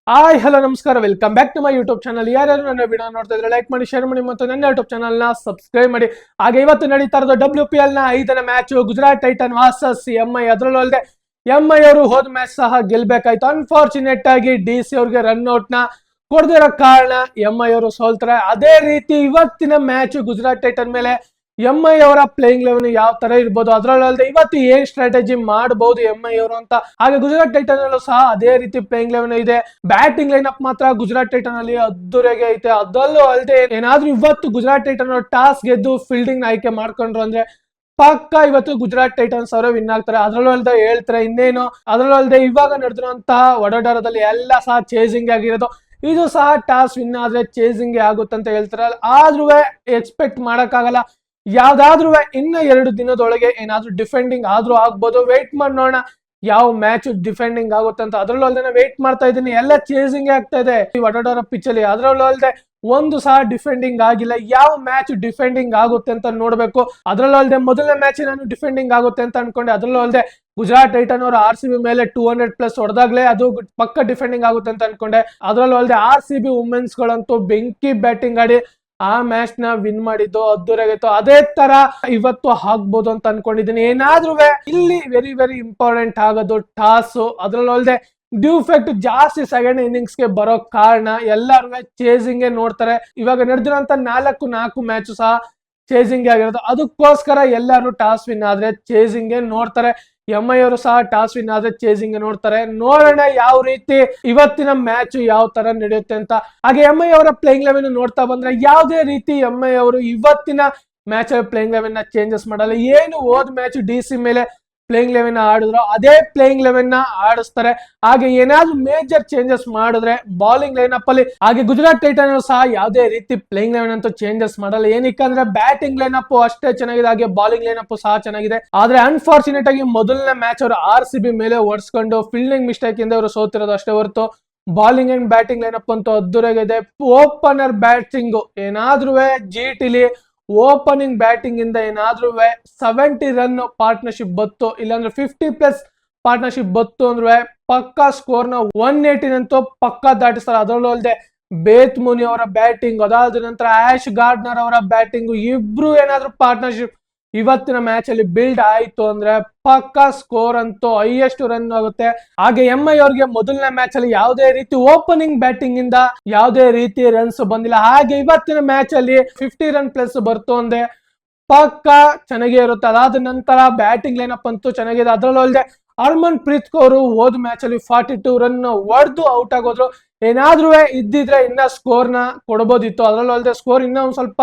Hi hello ನಮಸ್ಕಾರ, welcome back to my YouTube channel. ಯಾರ್ಯಾರು ನನ್ನ ವಿಡಿಯೋ ನೋಡ್ತಾ ಇದ್ರೆ ಲೈಕ್ ಮಾಡಿ, ಶೇರ್ ಮಾಡಿ ಮತ್ತು ನನ್ನ ಯೂಟ್ಯೂಬ್ ಚಾನಲ್ ನ ಸಬ್ಸ್ಕ್ರೈಬ್ ಮಾಡಿ. ಹಾಗೆ ಇವತ್ತು ನಡೀತಾ ಇರೋದು WPL ನ 5ನೇ match Gujarat tighten versus MI. ಅದರಲ್ಲೂ ಅಲ್ಲದೆ ಎಂಐ ಅವರು ಹೋದ ಮ್ಯಾಚ್ ಸಹ ಗೆಲ್ಬೇಕಾಯ್ತು. ಅನ್ಫಾರ್ಚುನೇಟ್ ಆಗಿ DC ಅವ್ರಿಗೆ ರನ್ ಔಟ್ ನ ಕೊಡದಿರೋ ಕಾರಣ ಎಂಐ ಅವರು ಸೋಲ್ತಾರೆ. ಅದೇ ರೀತಿ ಇವತ್ತಿನ ಮ್ಯಾಚ್ ಗುಜರಾತ್ ಟೈಟನ್ ಮೇಲೆ ಎಂಐ ಅವರ ಪ್ಲೇಯಿಂಗ್ ಲೆವೆನ್ ಯಾವ ತರ ಇರ್ಬೋದು, ಅದರಲ್ಲದೆ ಇವತ್ತು ಏನ್ ಸ್ಟ್ರಾಟಜಿ ಮಾಡಬಹುದು ಎಂಐ ಅವರು ಅಂತ. ಹಾಗೆ ಗುಜರಾತ್ ಟೈಟನ್ ಅಲ್ಲೂ ಸಹ ಅದೇ ರೀತಿ ಪ್ಲೇಯಿಂಗ್ ಲೆವೆನ್ ಇದೆ. ಬ್ಯಾಟಿಂಗ್ ಲೈನ್ ಅಪ್ ಮಾತ್ರ ಗುಜರಾತ್ ಟೈಟನ್ ಅಲ್ಲಿ ಅದ್ದೂರಿಗೆ ಐತೆ. ಅದಲ್ಲೂ ಅಲ್ಲದೆ ಏನಾದ್ರೂ ಇವತ್ತು ಗುಜರಾತ್ ಟೈಟನ್ ಅವರು ಟಾಸ್ ಗೆದ್ದು ಫೀಲ್ಡಿಂಗ್ ಆಯ್ಕೆ ಮಾಡ್ಕೊಂಡ್ರು ಅಂದ್ರೆ ಪಕ್ಕ ಇವತ್ತು ಗುಜರಾತ್ ಟೈಟನ್ಸ್ ಅವರೇ ವಿನ್ ಆಗ್ತಾರೆ. ಅದರಲ್ಲೂ ಅಲ್ಲದೆ ಹೇಳ್ತಾರೆ ಇನ್ನೇನು, ಅದರಲ್ಲೂ ಅಲ್ಲದೆ ಇವಾಗ ನಡೆದಿರುವಂತಹ ವಡೋದರದಲ್ಲಿ ಎಲ್ಲ ಸಹ ಚೇಸಿಂಗ್ ಆಗಿರೋದು. ಇದು ಸಹ ಟಾಸ್ ವಿನ್ ಆದ್ರೆ ಚೇಸಿಂಗ್ ಆಗುತ್ತೆ ಅಂತ ಹೇಳ್ತಾರೆ. ಆದ್ರೂ ಎಕ್ಸ್ಪೆಕ್ಟ್ ಮಾಡಕ್ಕಾಗಲ್ಲ. ಯಾವ್ದಾದ್ರೂ ಇನ್ನ 2 ದಿನದೊಳಗೆ ಏನಾದ್ರೂ ಡಿಫೆಂಡಿಂಗ್ ಆದ್ರೂ ಆಗ್ಬೋದು. ವೇಟ್ ಮಾಡಿ ನೋಡೋಣ ಯಾವ ಮ್ಯಾಚ್ ಡಿಫೆಂಡಿಂಗ್ ಆಗುತ್ತೆ ಅಂತ. ಅದ್ರಲ್ಲೂ ಅಲ್ಲದೆ ವೇಟ್ ಮಾಡ್ತಾ ಇದ್ದೀನಿ, ಎಲ್ಲ ಚೇಸಿಂಗ್ ಆಗ್ತಾ ಇದೆ ಈ ವಡೋದರ ಪಿಚ್ ಅಲ್ಲಿ. ಅದ್ರಲ್ಲೂ ಅಲ್ಲದೆ ಒಂದು ಸಹ ಡಿಫೆಂಡಿಂಗ್ ಆಗಿಲ್ಲ. ಯಾವ ಮ್ಯಾಚ್ ಡಿಫೆಂಡಿಂಗ್ ಆಗುತ್ತೆ ಅಂತ ನೋಡ್ಬೇಕು. ಅದ್ರಲ್ಲೂ ಅಲ್ಲದೆ ಮೊದಲನೇ ಮ್ಯಾಚ್ ನಾನು ಡಿಫೆಂಡಿಂಗ್ ಆಗುತ್ತೆ ಅಂತ ಅನ್ಕೊಂಡೆ. ಅದ್ರಲ್ಲೂ ಅಲ್ಲದೆ ಗುಜರಾತ್ ಟೈಟನ್ ಅವರು RCB ಮೇಲೆ 200+ ಹೊಡೆದಾಗ್ಲೇ ಅದು ಪಕ್ಕ ಡಿಫೆಂಡಿಂಗ್ ಆಗುತ್ತೆ ಅಂತ ಅನ್ಕೊಂಡೆ. ಅದ್ರಲ್ಲೂ ಅಲ್ಲದೆ RCB ವುಮೆನ್ಸ್ ಗಳಂತೂ ಬೆಂಕಿ ಬ್ಯಾಟಿಂಗ್ ಆಡಿ ಆ ಮ್ಯಾಚ್ ನ ವಿನ್ ಮಾಡಿದ್ದು ಅದ್ದೂರಾಗಿತ್ತು. ಅದೇ ತರ ಇವತ್ತು ಆಗ್ಬೋದು ಅಂತ ಅನ್ಕೊಂಡಿದ್ದೀನಿ. ಏನಾದ್ರೂ ಇಲ್ಲಿ ವೆರಿ ವೆರಿ ಇಂಪಾರ್ಟೆಂಟ್ ಆಗೋದು ಟಾಸ್. ಅದ್ರಲ್ಲೂ ಅಲ್ಲದೆ ಡ್ಯೂಫೆಕ್ಟ್ ಜಾಸ್ತಿ ಸೆಕೆಂಡ್ ಇನ್ನಿಂಗ್ಸ್ ಗೆ ಬರೋ ಕಾರಣ ಎಲ್ಲರೂ ಚೇಸಿಂಗ್ ನೋಡ್ತಾರೆ. ಇವಾಗ ನಡೆದಿರೋಂತ 4 ಮ್ಯಾಚ್ ಸಹ ಚೇಸಿಂಗ್ ಆಗಿರೋದು. ಅದಕ್ಕೋಸ್ಕರ ಎಲ್ಲರೂ ಟಾಸ್ ವಿನ್ ಆದ್ರೆ ಚೇಸಿಂಗ್ ನೋಡ್ತಾರೆ. ಎಂಐ ಅವರು ಸಹ ಟಾಸ್ ವಿನ್ ಆದ್ರೆ ಚೇಸಿಂಗ್ ನೋಡ್ತಾರೆ. ನೋಡೋಣ ಯಾವ ರೀತಿ ಇವತ್ತಿನ ಮ್ಯಾಚ್ ಯಾವ ತರ ನಡೆಯುತ್ತೆ ಅಂತ. ಹಾಗೆ ಎಂಐ ಅವರ ಪ್ಲೇಯಿಂಗ್ ಲೆವೆನ್ ನೋಡ್ತಾ ಬಂದ್ರೆ ಯಾವುದೇ ರೀತಿ ಎಂಐ ಅವರು ಇವತ್ತಿನ ಮ್ಯಾಚ್ ಪ್ಲೇಯಿಂಗ್ ಲೆವೆನ್ ನ ಚೇಂಜಸ್ ಮಾಡಲ್ಲ. ಏನು ಹೋದ್ ಮ್ಯಾಚ್ DC ಮೇಲೆ ಪ್ಲೇಯಿಂಗ್ ಲೆವೆನ್ ಆಡಿದ್ರು ಅದೇ ಪ್ಲೇಯಿಂಗ್ ಲೆವೆನ್ ನ ಆಡಿಸ್ತಾರೆ. ಹಾಗೆ ಏನಾದ್ರೂ ಮೇಜರ್ ಚೇಂಜಸ್ ಮಾಡಿದ್ರೆ ಬೌಲಿಂಗ್ ಲೈನ್ ಅಪ್ ಅಲ್ಲಿ, ಹಾಗೆ ಗುಜರಾತ್ ಟೈಟನ್ ಸಹ ಯಾವುದೇ ರೀತಿ ಪ್ಲೇಯಿಂಗ್ ಲೆವೆನ್ ಅಂತೂ ಚೇಂಜಸ್ ಮಾಡಲ್ಲ. ಏನಕ್ಕಂದ್ರೆ ಬ್ಯಾಟಿಂಗ್ ಲೈನ್ ಅಪ್ ಅಷ್ಟೇ ಚೆನ್ನಾಗಿದೆ, ಹಾಗೆ ಬೌಲಿಂಗ್ ಲೈನ್ ಅಪ್ ಸಹ ಚೆನ್ನಾಗಿದೆ. ಆದ್ರೆ ಅನ್ಫಾರ್ಚುನೇಟ್ ಆಗಿ ಮೊದಲನೇ ಮ್ಯಾಚ್ ಅವರು RCB ಮೇಲೆ ಓಡಿಸ್ಕೊಂಡು ಫೀಲ್ಡಿಂಗ್ ಮಿಸ್ಟೇಕ್ ಇಂದ ಅವರು ಸೋತಿರೋದು ಅಷ್ಟೇ ಹೊರತು bowling and batting line up ಅಂತೂ ಅದ್ದೂರಾಗಿದೆ. ಓಪನರ್ ಬ್ಯಾಟಿಂಗ್ ಏನಾದ್ರೂ GTಲಿ ಓಪನಿಂಗ್ ಬ್ಯಾಟಿಂಗ್ ಇಂದ ಏನಾದ್ರೂ 70 ರನ್ ಪಾರ್ಟ್ನರ್ಶಿಪ್ ಬತ್ತು, ಇಲ್ಲಾಂದ್ರೆ 50+ ಪಾರ್ಟ್ನರ್ಶಿಪ್ ಬತ್ತು ಅಂದ್ರೆ ಪಕ್ಕಾ ಸ್ಕೋರ್ ನ 118 ಅಂತೂ ಪಕ್ಕಾ ದಾಟಿಸ್ತಾರೆ. ಅದರಲ್ಲೂ ಅಲ್ಲದೆ ಬೇತ್ ಮುನಿ ಅವರ ಬ್ಯಾಟಿಂಗ್, ಅದಾದ ನಂತರ ಆಶ್ ಗಾರ್ಡ್ನರ್ ಅವರ ಬ್ಯಾಟಿಂಗ್, ಇಬ್ರು ಏನಾದ್ರೂ ಪಾರ್ಟ್ನರ್ಶಿಪ್ ಇವತ್ತಿನ ಮ್ಯಾಚ್ ಅಲ್ಲಿ ಬಿಲ್ಡ್ ಆಯ್ತು ಅಂದ್ರೆ ಪಕ್ಕಾ ಸ್ಕೋರ್ ಅಂತೂ ಹೈಯೆಸ್ಟ್ ರನ್ ಆಗುತ್ತೆ. ಹಾಗೆ ಎಂಐ ಅವ್ರಿಗೆ ಮೊದಲನೇ ಮ್ಯಾಚ್ ಅಲ್ಲಿ ಯಾವುದೇ ರೀತಿ ಓಪನಿಂಗ್ ಬ್ಯಾಟಿಂಗ್ ಇಂದ ಯಾವುದೇ ರೀತಿ ರನ್ಸ್ ಬಂದಿಲ್ಲ. ಹಾಗೆ ಇವತ್ತಿನ ಮ್ಯಾಚ್ ಅಲ್ಲಿ 50 ರನ್ ಪ್ಲಸ್ ಬರ್ತು ಅಂದ್ರೆ ಪಕ್ಕ ಚೆನ್ನಾಗೇ ಇರುತ್ತೆ. ಅದಾದ ನಂತರ ಬ್ಯಾಟಿಂಗ್ ಲೈನ್ ಅಪ್ ಅಂತೂ ಚೆನ್ನಾಗಿದೆ. ಅದರಲ್ಲೂ ಅಲ್ಲದೆ ಹರ್ಮನ್ ಪ್ರೀತ್ ಕೌರ್ ಹೋದ್ ಮ್ಯಾಚ್ ಅಲ್ಲಿ 42 ರನ್ ಹೊಡೆದು ಔಟ್ ಆಗೋದ್ರು. ಏನಾದ್ರೂ ಇದ್ದಿದ್ರೆ ಇನ್ನ ಸ್ಕೋರ್ ನ ಕೊಡಬಹುದಿತ್ತು. ಅದರಲ್ಲೂ ಅಲ್ಲದೆ ಸ್ಕೋರ್ ಇನ್ನ ಒಂದ್ ಸ್ವಲ್ಪ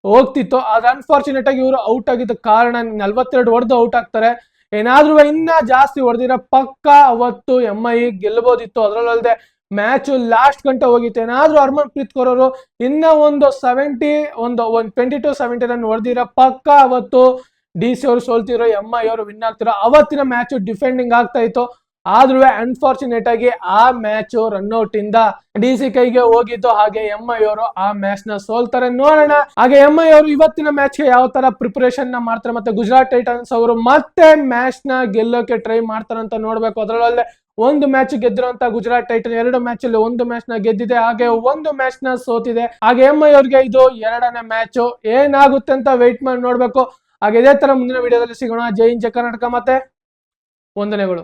ಹೋಗ್ತಿತ್ತು. ಆದ್ರೆ ಅನ್ಫಾರ್ಚುನೇಟ್ ಆಗಿ ಇವರು ಔಟ್ ಆಗಿದ್ದ ಕಾರಣ 42 ಹೊಡೆದು ಔಟ್ ಆಗ್ತಾರೆ. ಏನಾದ್ರೂ ಇನ್ನ ಜಾಸ್ತಿ ಹೊಡೆದಿರ ಪಕ್ಕ ಅವತ್ತು ಎಂಐ ಗೆಲ್ಲಬಹುದಿತ್ತು. ಅದರಲ್ಲೂ ಅಲ್ಲದೆ ಮ್ಯಾಚ್ ಲಾಸ್ಟ್ ಗಂಟೆ ಹೋಗಿತ್ತು. ಏನಾದ್ರೂ ಹರ್ಮನ್ ಪ್ರೀತ್ ಕೌರ್ ಅವರು ಇನ್ನ ಒಂದು 20-70 ರನ್ ಹೊಡೆದಿರ ಪಕ್ಕ ಅವತ್ತು DC ಅವರು ಸೋಲ್ತಿರೋ, ಎಂಐ ಅವರು ವಿನ್ ಆಗ್ತಿರೋ. ಅವತ್ತಿನ ಮ್ಯಾಚ್ ಡಿಫೆಂಡಿಂಗ್ ಆಗ್ತಾ ಇತ್ತು. ಆದ್ರೂ ಅನ್ಫಾರ್ಚುನೇಟ್ ಆಗಿ ಆ ಮ್ಯಾಚ್ ರನ್ಔಟ್ ಇಂದ DC ಕೈಗೆ ಹೋಗಿತ್ತು. ಹಾಗೆ ಎಂಐ ಅವರು ಆ ಮ್ಯಾಚ್ ನ ಸೋಲ್ತಾರೆ. ನೋಡೋಣ ಹಾಗೆ ಎಂಐ ಅವರು ಇವತ್ತಿನ ಮ್ಯಾಚ್ ಗೆ ಯಾವ ತರ ಪ್ರಿಪರೇಷನ್ ನ ಮಾಡ್ತಾರೆ, ಮತ್ತೆ ಗುಜರಾತ್ ಟೈಟನ್ಸ್ ಅವರು ಮತ್ತೆ ಮ್ಯಾಚ್ ನ ಗೆಲ್ಲೋಕೆ ಟ್ರೈ ಮಾಡ್ತಾರಂತ ನೋಡ್ಬೇಕು. ಅದರಲ್ಲೇ ಒಂದು ಮ್ಯಾಚ್ ಗೆದ್ದಿರುವಂತ ಗುಜರಾತ್ ಟೈಟನ್ 2 ಮ್ಯಾಚ್ ಅಲ್ಲಿ ಒಂದು ಮ್ಯಾಚ್ ನ ಗೆದ್ದಿದೆ, ಹಾಗೆ ಒಂದು ಮ್ಯಾಚ್ ನ ಸೋತಿದೆ. ಹಾಗೆ ಎಂಐ ಅವ್ರಿಗೆ ಇದು 2ನೇ ಮ್ಯಾಚ್. ಏನಾಗುತ್ತೆ ಅಂತ ವೆಯ್ಟ್ ಮಾಡಿ ನೋಡ್ಬೇಕು. ಹಾಗೆ ಇದೇ ತರ ಮುಂದಿನ ವಿಡಿಯೋದಲ್ಲಿ ಸಿಗೋಣ. ಜೈ ಹಿಂದ್, ಜೈ ಕರ್ನಾಟಕ, ಮತ್ತೆ ವಂದನೆಗಳು.